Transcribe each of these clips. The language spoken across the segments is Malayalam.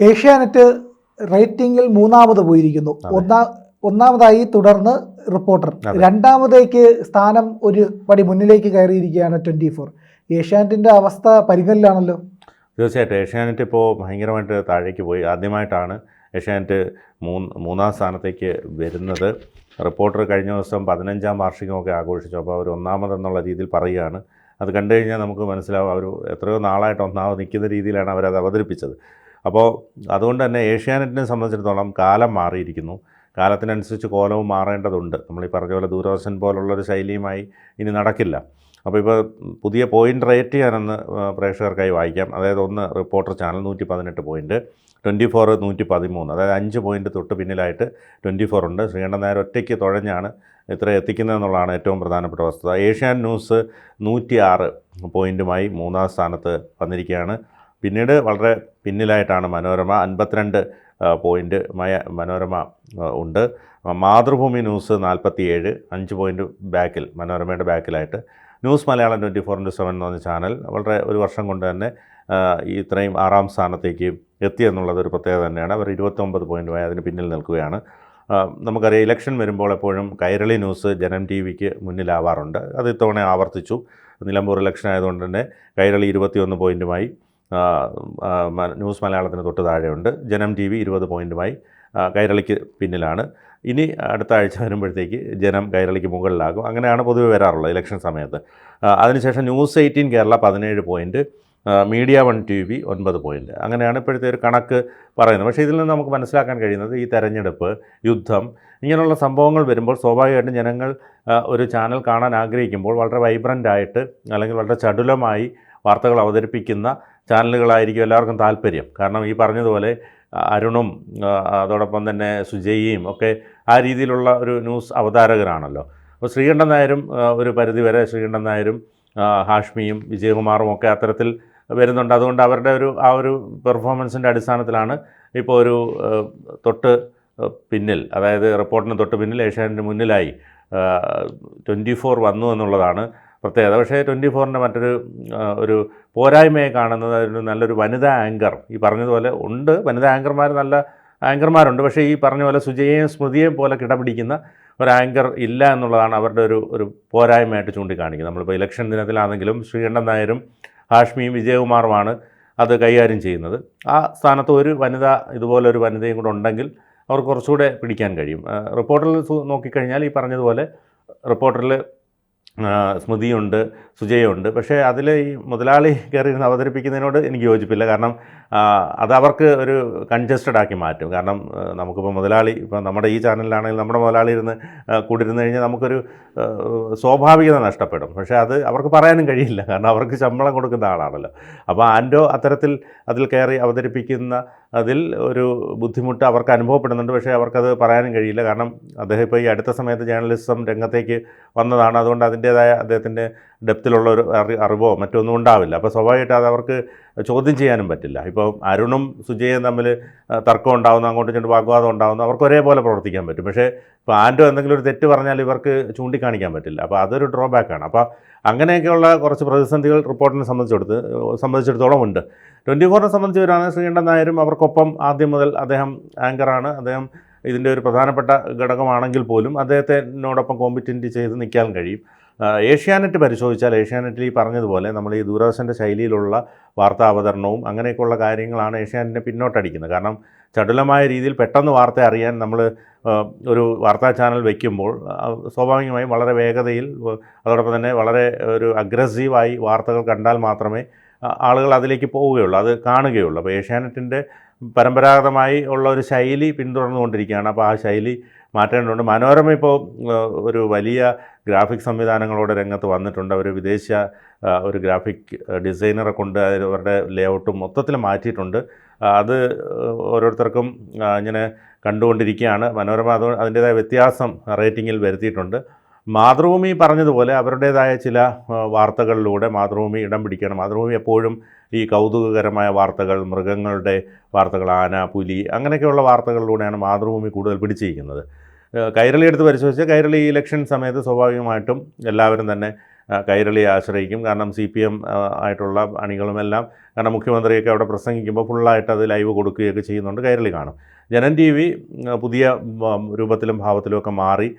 ഏഷ്യാനെറ്റ് റേറ്റിംഗിൽ മൂന്നാമത് പോയിരിക്കുന്നു. ഒന്നാമതായി തുടർന്ന് റിപ്പോർട്ടർ, രണ്ടാമതേക്ക് സ്ഥാനം ഒരു പടി മുന്നിലേക്ക് കയറിയിരിക്കുകയാണ് 24. ഏഷ്യാനെറ്റിൻ്റെ അവസ്ഥ പരിഗണിലാണല്ലോ. തീർച്ചയായിട്ടും ഏഷ്യാനെറ്റ് ഇപ്പോൾ ഭയങ്കരമായിട്ട് താഴേക്ക് പോയി. ആദ്യമായിട്ടാണ് ഏഷ്യാനെറ്റ് മൂന്നാം സ്ഥാനത്തേക്ക് വരുന്നത്. റിപ്പോർട്ടർ കഴിഞ്ഞ ദിവസം 15ാം വാർഷികമൊക്കെ ആഘോഷിച്ചു. അപ്പോൾ അവർ ഒന്നാമതെന്നുള്ള രീതിയിൽ പറയുകയാണ്. അത് കണ്ടു കഴിഞ്ഞാൽ നമുക്ക് മനസ്സിലാവും അവർ എത്രയോ നാളായിട്ട് ഒന്നാമത് നിൽക്കുന്ന രീതിയിലാണ് അവരത് അവതരിപ്പിച്ചത്. അപ്പോൾ അതുകൊണ്ട് തന്നെ ഏഷ്യാനെറ്റിനെ സംബന്ധിച്ചിടത്തോളം കാലം മാറിയിരിക്കുന്നു. കാലത്തിനനുസരിച്ച് കോലവും മാറേണ്ടതുണ്ട്. നമ്മളീ പറഞ്ഞ പോലെ ദൂരദർശൻ പോലുള്ളൊരു ശൈലിയുമായി ഇനി നടക്കില്ല. അപ്പോൾ ഇപ്പോൾ പുതിയ പോയിൻ്റ് റേറ്റ് ചെയ്യാനെന്ന് പ്രേക്ഷകർക്കായി വായിക്കാം. അതായത് ഒന്ന് റിപ്പോർട്ടർ ചാനൽ 118 പോയിൻറ്റ്, 24 113, അതായത് 5 പോയിൻ്റ് തൊട്ട് പിന്നിലായിട്ട് 24 ഉണ്ട്. ശ്രീകണ്ഠൻ നായർ ഒറ്റയ്ക്ക് തുഴഞ്ഞാണ് ഇത്ര എത്തിക്കുന്നതെന്നുള്ളതാണ് ഏറ്റവും പ്രധാനപ്പെട്ട വസ്തുത. ഏഷ്യാൻ ന്യൂസ് 106 പോയിൻറ്റുമായി മൂന്നാം സ്ഥാനത്ത് വന്നിരിക്കുകയാണ്. പിന്നീട് വളരെ പിന്നിലായിട്ടാണ് മനോരമ 52 പോയിൻ്റ് മനോരമ ഉണ്ട്. മാതൃഭൂമി ന്യൂസ് 47, 5 പോയിൻ്റ് ബാക്കിൽ, മനോരമയുടെ ബാക്കിലായിട്ട്. ന്യൂസ് മലയാളം 24/7 എന്ന് പറഞ്ഞ ചാനൽ വളരെ ഒരു വർഷം കൊണ്ട് തന്നെ ഇത്രയും 6ാം സ്ഥാനത്തേക്ക് എത്തിയെന്നുള്ളത് ഒരു പ്രത്യേകത തന്നെയാണ്. അവർ 29 പോയിൻറ്റുമായി അതിന് പിന്നിൽ നിൽക്കുകയാണ്. നമുക്കറിയാം ഇലക്ഷൻ വരുമ്പോൾ എപ്പോഴും കൈരളി ന്യൂസ് ജനം ടി വിക്ക് മുന്നിലാവാറുണ്ട്. അത് ഇത്തവണ ആവർത്തിച്ചു. നിലമ്പൂർ ഇലക്ഷൻ ആയതുകൊണ്ട് തന്നെ കൈരളി 21 പോയിൻറ്റുമായി ന്യൂസ് മലയാളത്തിന് തൊട്ട് താഴെയുണ്ട്. ജനം ടി വി 20 പോയിൻറ്റുമായി കൈരളിക്ക് പിന്നിലാണ്. ഇനി അടുത്ത ആഴ്ച വരുമ്പോഴത്തേക്ക് ജനം കൈരളിക്ക് മുകളിലാകും. അങ്ങനെയാണ് പൊതുവെ വരാറുള്ളത് ഇലക്ഷൻ സമയത്ത്. അതിനുശേഷം news 18 Kerala 17 point, media 1 TV 9 point. അങ്ങനെയാണ് ഇപ്പോഴത്തെ ഒരു കണക്ക് പറയുന്നത്. പക്ഷേ ഇതിൽ നിന്ന് നമുക്ക് മനസ്സിലാക്കാൻ കഴിയുന്നത് ഈ തെരഞ്ഞെടുപ്പ്, യുദ്ധം, ഇങ്ങനെയുള്ള സംഭവങ്ങൾ വരുമ്പോൾ സ്വാഭാവികമായിട്ടും ജനങ്ങൾ ഒരു ചാനൽ കാണാൻ ആഗ്രഹിക്കുമ്പോൾ വളരെ വൈബ്രൻ്റായിട്ട് അല്ലെങ്കിൽ വളരെ ചടുലമായി വാർത്തകൾ അവതരിപ്പിക്കുന്ന ചാനലുകളായിരിക്കും എല്ലാവർക്കും താല്പര്യം. കാരണം ഈ പറഞ്ഞതുപോലെ അരുണും അതോടൊപ്പം തന്നെ സുജയിയും ഒക്കെ ആ രീതിയിലുള്ള ഒരു ന്യൂസ് അവതാരകരാണല്ലോ. അപ്പോൾ ശ്രീകണ്ഠൻ നായരും ഒരു പരിധിവരെ ശ്രീകണ്ഠൻ നായരും ഹാഷ്മിയും വിജയകുമാറും ഒക്കെ അത്തരത്തിൽ വരുന്നുണ്ട്. അതുകൊണ്ട് അവരുടെ ആ ഒരു പെർഫോമൻസിൻ്റെ അടിസ്ഥാനത്തിലാണ് ഇപ്പോൾ ഒരു തൊട്ട് പിന്നിൽ, അതായത് റിപ്പോർട്ടിന് തൊട്ട് പിന്നിൽ ഏഷ്യാനെറ്റിന് മുന്നിലായി 24 വന്നു എന്നുള്ളതാണ് പ്രത്യേകത. പക്ഷേ 24ൻ്റെ ഒരു പോരായ്മയെ കാണുന്നത് ഒരു നല്ലൊരു വനിതാ ആങ്കർ, ഈ പറഞ്ഞതുപോലെ ഉണ്ട്, വനിതാ ആങ്കർമാർ നല്ല ആങ്കർമാരുണ്ട്. പക്ഷേ ഈ പറഞ്ഞ പോലെ സുജയെയും സ്മൃതിയെയും പോലെ കിടപിടിക്കുന്ന ഒരു ആങ്കർ ഇല്ല എന്നുള്ളതാണ് അവരുടെ ഒരു പോരായ്മയായിട്ട് ചൂണ്ടിക്കാണിക്കുന്നത്. നമ്മളിപ്പോൾ ഇലക്ഷൻ ദിനത്തിലാണെങ്കിലും ശ്രീകണ്ഠൻ നായരും ഹാഷ്മിയും വിജയകുമാറുമാണ് അത് കൈകാര്യം ചെയ്യുന്നത്. ആ സ്ഥാനത്ത് ഒരു വനിത, ഇതുപോലൊരു വനിതയും കൂടെ ഉണ്ടെങ്കിൽ അവർക്ക് കുറച്ചുകൂടെ പിടിക്കാൻ കഴിയും. റിപ്പോർട്ടറിൽ നോക്കിക്കഴിഞ്ഞാൽ ഈ പറഞ്ഞതുപോലെ റിപ്പോർട്ടറിൽ സ്മൃതിയുണ്ട്, സുജയുണ്ട്. പക്ഷേ അതിൽ ഈ മുതലാളി കയറിയിരുന്ന് അവതരിപ്പിക്കുന്നതിനോട് എനിക്ക് യോജിപ്പില്ല. കാരണം അത് അവർക്ക് ഒരു കൺജസ്റ്റഡ് ആക്കി മാറ്റും. കാരണം നമുക്കിപ്പോൾ മുതലാളി, ഇപ്പോൾ നമ്മുടെ ഈ ചാനലിലാണെങ്കിൽ നമ്മുടെ മുതലാളി കൂടിയിരുന്ന് കഴിഞ്ഞാൽ നമുക്കൊരു സ്വാഭാവികത നഷ്ടപ്പെടും. പക്ഷേ അത് അവർക്ക് പറയാനും കഴിയില്ല, കാരണം അവർക്ക് ശമ്പളം കൊടുക്കുന്ന ആളാണല്ലോ. അപ്പോൾ ആൻഡോ അത്തരത്തിൽ അതിൽ കയറി അവതരിപ്പിക്കുന്ന അതിൽ ഒരു ബുദ്ധിമുട്ട് അവർക്ക് അനുഭവപ്പെടുന്നുണ്ട്. പക്ഷേ അവർക്കത് പറയാനും കഴിയില്ല. കാരണം അദ്ദേഹം ഇപ്പോൾ ഈ അടുത്ത സമയത്ത് ജേർണലിസം രംഗത്തേക്ക് വന്നതാണ്. അതുകൊണ്ട് അതിൻ്റേതായ അദ്ദേഹത്തിൻ്റെ ഡെപ്തിലുള്ള ഒരു അറിവോ മറ്റൊന്നും ഉണ്ടാവില്ല. അപ്പോൾ സ്വാഭാവികമായിട്ട് അത് അവർക്ക് ചോദ്യം ചെയ്യാനും പറ്റില്ല. ഇപ്പോൾ അരുണും സുജയും തമ്മിൽ തർക്കം ഉണ്ടാകുന്നു, അങ്ങോട്ടും ഇങ്ങോട്ടും വാഗ്വാദം ഉണ്ടാകുന്നു, അവർക്ക് ഒരേപോലെ പ്രവർത്തിക്കാൻ പറ്റും. പക്ഷേ ഇപ്പോൾ ആൻഡോ എന്തെങ്കിലും ഒരു തെറ്റ് പറഞ്ഞാൽ ഇവർക്ക് ചൂണ്ടിക്കാണിക്കാൻ പറ്റില്ല. അപ്പോൾ അതൊരു ഡ്രോബാക്കാണ്. അപ്പോൾ അങ്ങനെയൊക്കെയുള്ള കുറച്ച് പ്രതിസന്ധികൾ റിപ്പോർട്ടിനെ സംബന്ധിച്ചിടത്തോളം ഉണ്ട്. 24നെ സംബന്ധിച്ച് വരുവാണെങ്കിൽ ശ്രീകണ്ഠൻ നായരും അവർക്കൊപ്പം ആദ്യം മുതൽ അദ്ദേഹം ആങ്കറാണ്. അദ്ദേഹം ഇതിൻ്റെ ഒരു പ്രധാനപ്പെട്ട ഘടകമാണെങ്കിൽ പോലും അദ്ദേഹത്തിനോടൊപ്പം കോമ്പറ്റൻ്റ് ചെയ്ത് നിൽക്കാൻ കഴിയും. ഏഷ്യാനെറ്റ് പരിശോധിച്ചാൽ ഏഷ്യാനെറ്റിൽ ഈ പറഞ്ഞതുപോലെ നമ്മൾ ഈ ദൂരദർശൻ്റെ ശൈലിയിലുള്ള വാർത്താ അവതരണവും അങ്ങനെയൊക്കെയുള്ള കാര്യങ്ങളാണ് ഏഷ്യാനെറ്റിനെ പിന്നോട്ടടിക്കുന്നത്. കാരണം ചടുലമായ രീതിയിൽ പെട്ടെന്ന് വാർത്ത അറിയാൻ നമ്മൾ ഒരു വാർത്താ ചാനൽ വയ്ക്കുമ്പോൾ സ്വാഭാവികമായും വളരെ വേഗതയിൽ, അതോടൊപ്പം തന്നെ വളരെ ഒരു അഗ്രസീവായി വാർത്തകൾ കണ്ടാൽ മാത്രമേ ആളുകൾ അതിലേക്ക് പോവുകയുള്ളൂ, അത് കാണുകയുള്ളൂ. അപ്പോൾ ഏഷ്യാനെറ്റിൻ്റെ പരമ്പരാഗതമായി ഉള്ള ഒരു ശൈലി പിന്തുടർന്നുകൊണ്ടിരിക്കുകയാണ്. അപ്പോൾ ആ ശൈലി മാറ്റേണ്ടതുണ്ട്. മനോരമ ഇപ്പോൾ ഒരു വലിയ ഗ്രാഫിക് സംവിധാനങ്ങളോടെ രംഗത്ത് വന്നിട്ടുണ്ട്. അവർ വിദേശ ഒരു ഗ്രാഫിക് ഡിസൈനറെ കൊണ്ട് അവരുടെ ലേഔട്ടും മൊത്തത്തിൽ മാറ്റിയിട്ടുണ്ട്. അത് ഓരോരുത്തർക്കും ഇങ്ങനെ കണ്ടുകൊണ്ടിരിക്കുകയാണ്. മനോരമ അതിൻ്റേതായ വ്യത്യാസം റേറ്റിങ്ങിൽ വരുത്തിയിട്ടുണ്ട്. മാതൃഭൂമി പറഞ്ഞതുപോലെ അവരുടേതായ ചില വാർത്തകളിലൂടെ മാതൃഭൂമി ഇടം പിടിക്കണം. മാതൃഭൂമി എപ്പോഴും ഈ കൗതുകകരമായ വാർത്തകൾ, മൃഗങ്ങളുടെ വാർത്തകൾ, ആന, പുലി, അങ്ങനെയൊക്കെയുള്ള വാർത്തകളിലൂടെയാണ് മാതൃഭൂമി കൂടുതൽ പിടിച്ചിരിക്കുന്നത്. കൈരളി എടുത്ത് പരിശോധിച്ചാൽ കൈരളി ഇലക്ഷൻ സമയത്ത് സ്വാഭാവികമായിട്ടും എല്ലാവരും തന്നെ കൈരളിയെ ആശ്രയിക്കും. കാരണം CPM ആയിട്ടുള്ള അണികളുമെല്ലാം, കാരണം മുഖ്യമന്ത്രിയൊക്കെ അവിടെ പ്രസംഗിക്കുമ്പോൾ ഫുള്ളായിട്ട് അത് ലൈവ് കൊടുക്കുകയൊക്കെ ചെയ്യുന്നുണ്ട്, കൈരളി കാണും. ജനം TV പുതിയ രൂപത്തിലും ഭാവത്തിലും ഒക്കെ മാറി.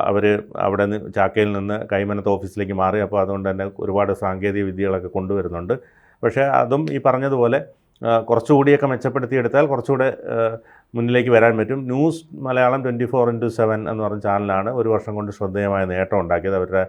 അവർ അവിടെ നിന്ന് ചാക്കയിൽ നിന്ന് കൈമനത്ത് ഓഫീസിലേക്ക് മാറി. അപ്പോൾ അതുകൊണ്ട് തന്നെ ഒരുപാട് സാങ്കേതിക വിദ്യകളൊക്കെ കൊണ്ടുവരുന്നുണ്ട്. പക്ഷേ അതും ഈ പറഞ്ഞതുപോലെ കുറച്ചുകൂടിയൊക്കെ മെച്ചപ്പെടുത്തിയെടുത്താൽ കുറച്ചുകൂടെ മുന്നിലേക്ക് വരാൻ പറ്റും. ന്യൂസ് മലയാളം 24/7 എന്ന് പറഞ്ഞ ചാനലാണ് ഒരു വർഷം കൊണ്ട് ശ്രദ്ധേയമായ നേട്ടം ഉണ്ടാക്കിയത്. അവരുടെ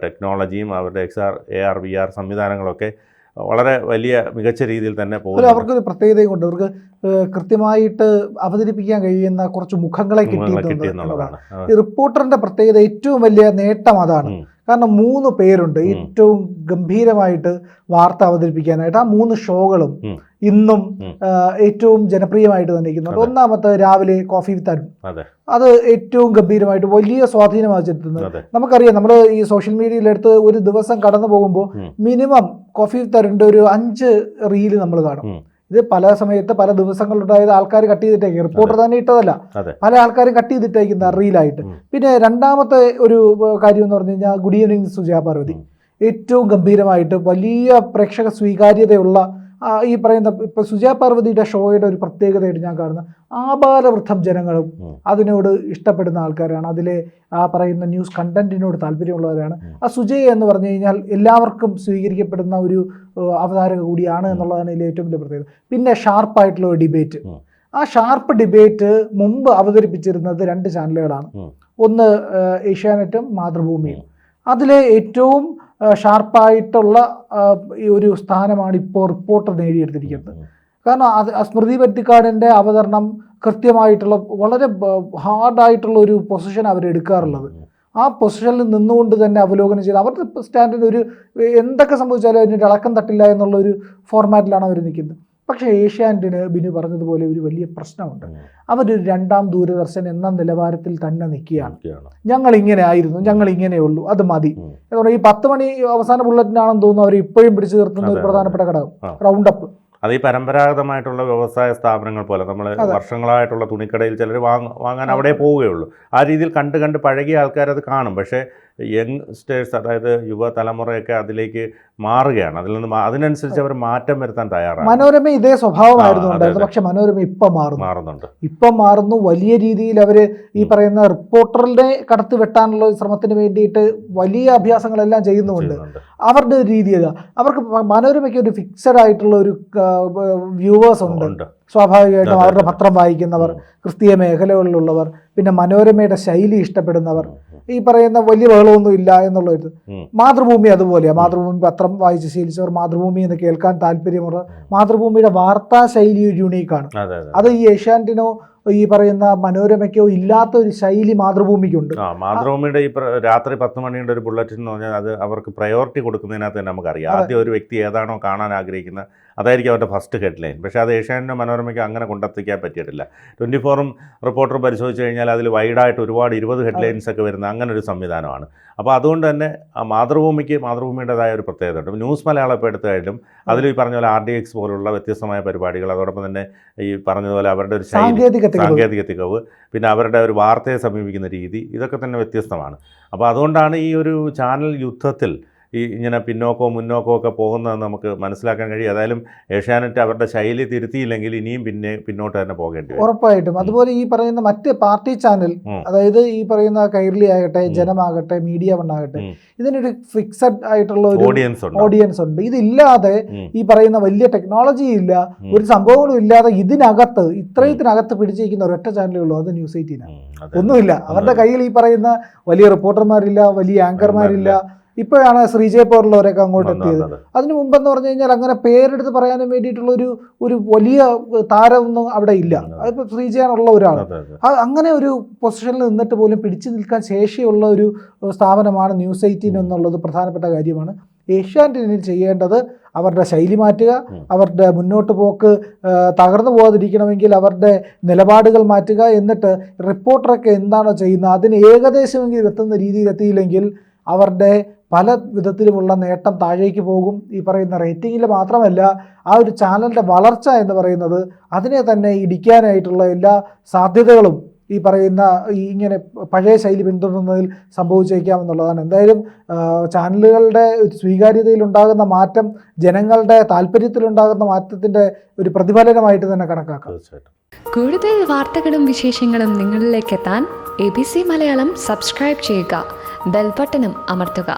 ടെക്നോളജിയും അവരുടെ XR AR VR സംവിധാനങ്ങളൊക്കെ വളരെ വലിയ മികച്ച രീതിയിൽ തന്നെ പോകുന്നു. അവർക്കൊരു പ്രത്യേകതയും കൊണ്ട് അവർക്ക് കൃത്യമായിട്ട് അവതരിപ്പിക്കാൻ കഴിയുന്ന കുറച്ച് മുഖങ്ങളെ കിട്ടിയെന്നുള്ളതാണ്. ഈ റിപ്പോർട്ടറിന്റെ പ്രത്യേകത ഏറ്റവും വലിയ നേട്ടം അതാണ്. കാരണം 3 പേരുണ്ട് ഏറ്റവും ഗംഭീരമായിട്ട് വാർത്ത അവതരിപ്പിക്കാനായിട്ട്. ആ 3 ഷോകളും ഇന്നും ഏറ്റവും ജനപ്രിയമായിട്ട് തന്നെ ഇരിക്കുന്നുണ്ട്. ഒന്നാമത്തെ രാവിലെ കോഫി വിത്ത് അരുൺ, അത് ഏറ്റവും ഗംഭീരമായിട്ട് വലിയ സ്വാധീനമാണ് ചെലുത്തുന്നത്. നമുക്കറിയാം, നമ്മൾ ഈ സോഷ്യൽ മീഡിയയിലെടുത്ത് ഒരു ദിവസം കടന്നു പോകുമ്പോൾ മിനിമം കോഫി വിത്ത് അരുണിന്റെ ഒരു 5 റീല് നമ്മൾ കാണും. ഇത് പല സമയത്ത് പല ദിവസങ്ങളുണ്ടായത് ആൾക്കാർ കട്ട് ചെയ്തിട്ടേക്കും, റിപ്പോർട്ടർ തന്നെ ഇട്ടതല്ല, പല ആൾക്കാരും കട്ട് ചെയ്തിട്ടേക്കുന്ന റീലായിട്ട്. പിന്നെ രണ്ടാമത്തെ ഒരു കാര്യം എന്ന് പറഞ്ഞു കഴിഞ്ഞാൽ ഗുഡ് ഈവനിങ് സുജയ പാർവതി, ഏറ്റവും ഗംഭീരമായിട്ട് വലിയ പ്രേക്ഷക സ്വീകാര്യതയുള്ള ഈ പറയുന്ന ഇപ്പൊ സുജയ പാർവതിയുടെ ഷോയുടെ ഒരു പ്രത്യേകതയായിട്ട് ഞാൻ കാണുന്നത് ആബാലവൃദ്ധം ജനങ്ങളും അതിനോട് ഇഷ്ടപ്പെടുന്ന ആൾക്കാരാണ്. അതിലെ ആ പറയുന്ന ന്യൂസ് കണ്ടന്റിനോട് താല്പര്യമുള്ളവരാണ്. ആ സുജയ എന്ന് പറഞ്ഞു കഴിഞ്ഞാൽ എല്ലാവർക്കും സ്വീകരിക്കപ്പെടുന്ന ഒരു അവതാരക കൂടിയാണ് എന്നുള്ളതാണ് ഇതിലെ ഏറ്റവും വലിയ പ്രത്യേകത. പിന്നെ ഷാർപ്പായിട്ടുള്ള ഒരു ഡിബേറ്റ്. ആ ഷാർപ്പ് ഡിബേറ്റ് മുമ്പ് അവതരിപ്പിച്ചിരുന്നത് 2 ചാനലുകളാണ്. ഒന്ന് ഏഷ്യാനെറ്റും മാതൃഭൂമിയും. അതിലെ ഏറ്റവും ഷാർപ്പായിട്ടുള്ള ഈ ഒരു സ്ഥാനമാണ് ഇപ്പോൾ റിപ്പോർട്ടർ നേടിയെടുത്തിരിക്കുന്നത്. കാരണം സ്മൃതി പരുത്തിക്കാടിൻ്റെ അവതരണം കൃത്യമായിട്ടുള്ള വളരെ ഹാർഡായിട്ടുള്ള ഒരു പൊസിഷൻ അവരെടുക്കാറുള്ളത്. ആ പൊസിഷനിൽ നിന്നുകൊണ്ട് തന്നെ അവലോകനം ചെയ്ത് അവരുടെ സ്റ്റാൻഡിന് ഒരു എന്തൊക്കെ സംഭവിച്ചാലും അതിൻ്റെ ഇളക്കം തട്ടില്ല എന്നുള്ളൊരു ഫോർമാറ്റിലാണ് അവർ നിൽക്കുന്നത്. പക്ഷേ ഏഷ്യാനെറ്റിന് ബിനു പറഞ്ഞതുപോലെ ഒരു വലിയ പ്രശ്നമുണ്ട്. അവരൊരു 2ാം ദൂരദർശൻ എന്ന നിലവാരത്തിൽ തന്നെ നിൽക്കുകയാണ്. ഞങ്ങൾ ഇങ്ങനെ ആയിരുന്നു, ഞങ്ങൾ ഇങ്ങനെയുള്ളൂ, അത് മതി എന്ന് പറഞ്ഞാൽ ഈ 10 മണി അവസാന ബുള്ളറ്റിനാണെന്ന് തോന്നുന്നു അവർ ഇപ്പോഴും പിടിച്ചു നിർത്തുന്ന ഒരു പ്രധാനപ്പെട്ട ഘടകം റൗണ്ടപ്പ്. അത് ഈ പരമ്പരാഗതമായിട്ടുള്ള വ്യവസായ സ്ഥാപനങ്ങൾ പോലെ നമ്മൾ വർഷങ്ങളായിട്ടുള്ള തുണിക്കടയിൽ ചിലർ വാങ്ങാൻ അവിടെ പോവുകയുള്ളൂ. ആ രീതിയിൽ കണ്ട് പഴകിയ ആൾക്കാർ അത് കാണും. പക്ഷേ യങ്സ്റ്റേഴ്സ്, അതായത് യുവതലമുറയൊക്കെ അതിലേക്ക് മാറുകയാണ്. അതിൽ നിന്ന് അതിനനുസരിച്ച് അവർ മാറ്റം വരുത്താൻ തയ്യാറാണ്. മനോരമ ഇതേ സ്വഭാവമായിരുന്നു ഉണ്ടായിരുന്നത്. പക്ഷെ മനോരമ ഇപ്പം മാറുന്നു. വലിയ രീതിയിൽ അവർ ഈ പറയുന്ന റിപ്പോർട്ടറിനെ കടത്തി വെട്ടാനുള്ള ശ്രമത്തിന് വേണ്ടിയിട്ട് വലിയ അഭ്യാസങ്ങളെല്ലാം ചെയ്യുന്നുമുണ്ട്. അവരുടെ ഒരു രീതി അതാ. അവർക്ക് മനോരമയ്ക്ക് ഒരു ഫിക്സഡ് ആയിട്ടുള്ള ഒരു വ്യൂവേഴ്സ് ഉണ്ട്. സ്വാഭാവികമായിട്ടും അവരുടെ പത്രം വായിക്കുന്നവർ, ക്രിസ്തീയ മേഖലകളിലുള്ളവർ, പിന്നെ മനോരമയുടെ ശൈലി ഇഷ്ടപ്പെടുന്നവർ, ഈ പറയുന്ന വലിയ ബഹളമൊന്നും ഇല്ല എന്നുള്ളത്. മാതൃഭൂമി അതുപോലെയാണ്. മാതൃഭൂമി പത്രം വായിച്ച് ശീലിച്ചവർ മാതൃഭൂമി എന്ന് കേൾക്കാൻ താല്പര്യമുള്ള മാതൃഭൂമിയുടെ വാർത്താ ശൈലി ഒരു യുണീക്കാണ്. അത് ഈ ഏഷ്യാനെറ്റിനോ ഈ പറയുന്ന മനോരമയ്ക്കോ ഇല്ലാത്ത ഒരു ശൈലി മാതൃഭൂമിക്കുണ്ട്. മാതൃഭൂമിയുടെ ഈ രാത്രി 10 മണിയുടെ ഒരു ബുള്ളറ്റിൻ എന്ന് പറഞ്ഞാൽ അത് അവർക്ക് പ്രയോറിറ്റി കൊടുക്കുന്നതിനകത്ത് തന്നെ നമുക്കറിയാം. ആദ്യം ഒരു വ്യക്തി ഏതാണോ കാണാൻ ആഗ്രഹിക്കുന്നത് അതായിരിക്കും അവരുടെ ഫസ്റ്റ് ഹെഡ്ലൈൻ. പക്ഷേ അത് ഏഷ്യാനെറ്റിനോ മനോരമയ്ക്കോ അങ്ങനെ കൊണ്ടെത്തിക്കാൻ പറ്റിയിട്ടില്ല. 24-ഉം റിപ്പോർട്ടർ പരിശോധിച്ച് കഴിഞ്ഞാൽ അതിൽ വൈഡായിട്ട് ഒരുപാട് 20 ഹെഡ്ലൈൻസ് ഒക്കെ വരുന്ന അങ്ങനെ ഒരു സംവിധാനമാണ്. അപ്പോൾ അതുകൊണ്ട് തന്നെ മാതൃഭൂമിയുടേതായ ഒരു പ്രത്യേകത ഉണ്ട്. ന്യൂസ് മലയാളം ഇപ്പോൾ എടുത്തായാലും അതിൽ ഈ പറഞ്ഞ പോലെ RDX പോലുള്ള വ്യത്യസ്തമായ പരിപാടികൾ, അതോടൊപ്പം തന്നെ ഈ പറഞ്ഞതുപോലെ അവരുടെ ഒരു സാങ്കേതിക തികവ്, പിന്നെ അവരുടെ ഒരു വാർത്തയെ സമീപിക്കുന്ന രീതി, ഇതൊക്കെ തന്നെ വ്യത്യസ്തമാണ്. അപ്പോൾ അതുകൊണ്ടാണ് ഈ ഒരു ചാനൽ യുദ്ധത്തിൽ ഈ ഇങ്ങനെ പിന്നോക്കവും മുന്നോക്കവും ഒക്കെ പോകുന്നതെന്ന് നമുക്ക് മനസ്സിലാക്കാൻ കഴിയും. ഏതായാലും ഏഷ്യാനെറ്റ് അവരുടെ ശൈലി തിരുത്തിയില്ലെങ്കിൽ ഇനിയും പിന്നോട്ട് തന്നെ പോകേണ്ടി വരും ഉറപ്പായിട്ടും. അതുപോലെ ഈ പറയുന്ന മറ്റ് പാർട്ടി ചാനൽ, അതായത് ഈ പറയുന്ന കൈരളി ആകട്ടെ, ജനമാകട്ടെ, മീഡിയ വൺ ആകട്ടെ, ഇതിനൊരു ഫിക്സഡ് ആയിട്ടുള്ള ഒരു ഓഡിയൻസ് ഉണ്ട്. ഇതില്ലാതെ ഈ പറയുന്ന വലിയ ടെക്നോളജി ഇല്ല, ഒരു സംഭവങ്ങളും ഇല്ലാതെ ഇത്രയത്തിനകത്ത് പിടിച്ചിരിക്കുന്ന ഒരൊറ്റ ചാനലേ ഉള്ളൂ, അത് ന്യൂസ് 18. ഒന്നുമില്ല അവരുടെ കയ്യിൽ. ഈ പറയുന്ന വലിയ റിപ്പോർട്ടർമാരില്ല, വലിയ ആങ്കർമാരില്ല. ഇപ്പോഴാണ് ശ്രീജയ പോലുള്ളവരൊക്കെ അങ്ങോട്ട് എത്തിയത്. അതിന് മുമ്പെന്ന് പറഞ്ഞു കഴിഞ്ഞാൽ അങ്ങനെ പേരെടുത്ത് പറയാനും വേണ്ടിയിട്ടുള്ള ഒരു വലിയ താരമൊന്നും അവിടെ ഇല്ല. അതിപ്പോൾ ശ്രീജയാണുള്ള ഒരാൾ. അങ്ങനെ ഒരു പൊസിഷനിൽ നിന്നിട്ട് പോലും പിടിച്ചു നിൽക്കാൻ ശേഷിയുള്ള ഒരു സ്ഥാപനമാണ് ന്യൂസ് 18 എന്നുള്ളത് പ്രധാനപ്പെട്ട കാര്യമാണ്. ഏഷ്യാനെറ്റിന് ചെയ്യേണ്ടത് അവരുടെ ശൈലി മാറ്റുക, അവരുടെ മുന്നോട്ട് പോക്ക് തകർന്നു പോകാതിരിക്കണമെങ്കിൽ അവരുടെ നിലപാടുകൾ മാറ്റുക. എന്നിട്ട് റിപ്പോർട്ടറൊക്കെ എന്താണോ ചെയ്യുന്നത് അതിന് ഏകദേശമെങ്കിലും എത്തുന്ന രീതിയിൽ എത്തിയില്ലെങ്കിൽ അവരുടെ പല വിധത്തിലുമുള്ള നേട്ടം താഴേക്ക് പോകും. ഈ പറയുന്ന റേറ്റിങ്ങിൽ മാത്രമല്ല, ആ ഒരു ചാനലിൻ്റെ വളർച്ച എന്ന് പറയുന്നത് അതിനെ തന്നെ ഇടിക്കാനായിട്ടുള്ള എല്ലാ സാധ്യതകളും ഈ പറയുന്ന ഇങ്ങനെ പഴയ ശൈലി പിന്തുടരുന്നതിൽ സംഭവിച്ചേക്കാമെന്നുള്ളതാണ്. എന്തായാലും ചാനലുകളുടെ സ്വീകാര്യതയിൽ ഉണ്ടാകുന്ന മാറ്റം ജനങ്ങളുടെ താല്പര്യത്തിലുണ്ടാകുന്ന മാറ്റത്തിൻ്റെ ഒരു പ്രതിഫലനമായിട്ട് തന്നെ കണക്കാക്കാം. കൂടുതൽ വാർത്തകളും വിശേഷങ്ങളും നിങ്ങളിലേക്ക് എത്താൻ ABC മലയാളം സബ്സ്ക്രൈബ് ചെയ്യുക, ബെൽ ബട്ടണും അമർത്തുക.